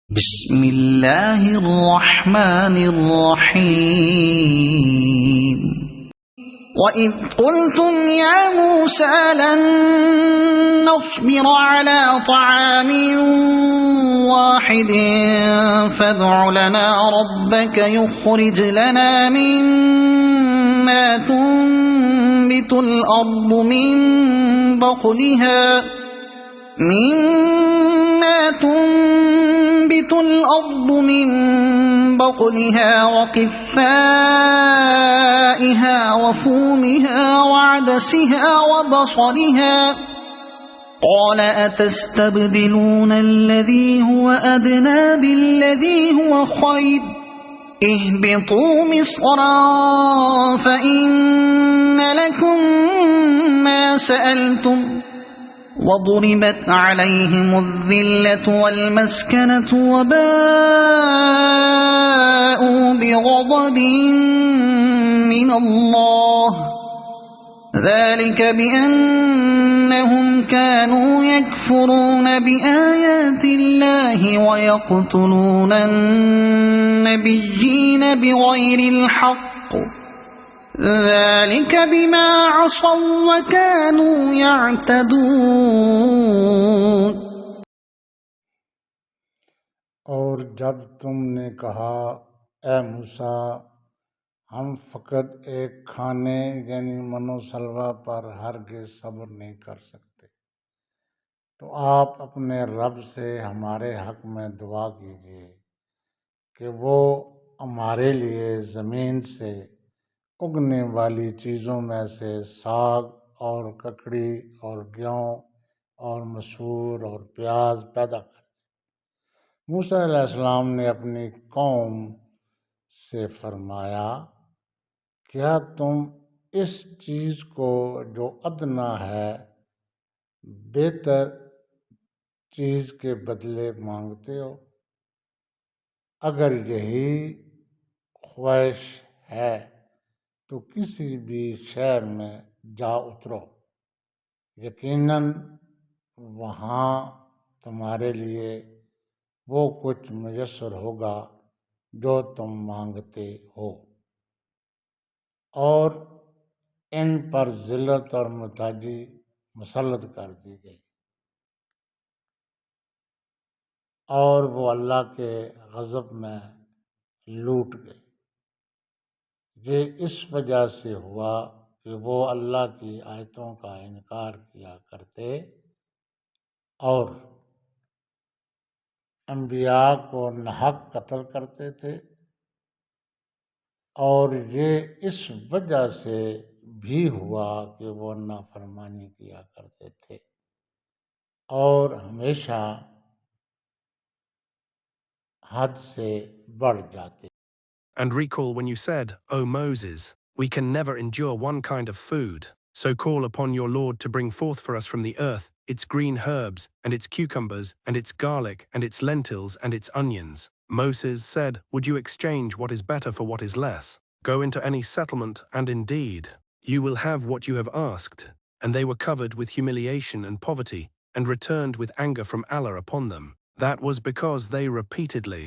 بسم اللہ الرحمن الرحیم وَإِذْ قُلْتُمْ يَا مُوسَى لَن نَّصْبِرَ عَلَى طَعَامٍ وَاحِدٍ فَادْعُ لَنَا رَبَّكَ يُخْرِجْ لَنَا مِمَّا تُنبِتُ الْأَرْضُ من بقلها وقثائها وفومها وعدسها وبصلها قال أتستبدلون الذي هو أدنى بالذي هو خير اهبطوا مصرا فإن لكم ما سألتم وضربت عليهم الذلة والمسكنة وباءوا بغضب من الله ذلك بأنهم كانوا يكفرون بآيات الله ويقتلون النبيين بغير الحق ذلك بما عصوا وكانوا يعتدون۔ اور جب تم نے کہا اے موسیٰ ہم فقط ایک کھانے یعنی من و سلوہ پر ہرگز صبر نہیں کر سکتے، تو آپ اپنے رب سے ہمارے حق میں دعا کیجیے کہ وہ ہمارے لیے زمین سے اگنے والی چیزوں میں سے ساگ اور ککڑی اور گیہوں اور مسور اور پیاز پیدا کر۔ موسیٰ علیہ السلام نے اپنی قوم سے فرمایا کیا تم اس چیز کو جو ادنا ہے بہتر چیز کے بدلے مانگتے ہو؟ اگر یہی خواہش ہے تو کسی بھی شہر میں جا اترو، یقیناً وہاں تمہارے لیے وہ کچھ میسر ہوگا جو تم مانگتے ہو۔ اور ان پر ذلت اور محتاجی مسلط کر دی گئی اور وہ اللہ کے غضب میں لوٹ گئے۔ یہ اس وجہ سے ہوا کہ وہ اللہ کی آیتوں کا انکار کیا کرتے اور انبیاء کو ناحق قتل کرتے تھے، اور یہ اس وجہ سے بھی ہوا کہ وہ نافرمانی کیا کرتے تھے اور ہمیشہ حد سے بڑھ جاتے۔ And recall when you said, O Moses, we can never endure one kind of food, so call upon your Lord to bring forth for us from the earth its green herbs, and its cucumbers, and its garlic, and its lentils, and its onions. Moses said, would you exchange what is better for what is less? Go into any settlement, and indeed, you will have what you have asked. And they were covered with humiliation and poverty, and returned with anger from Allah upon them. That was because they repeatedly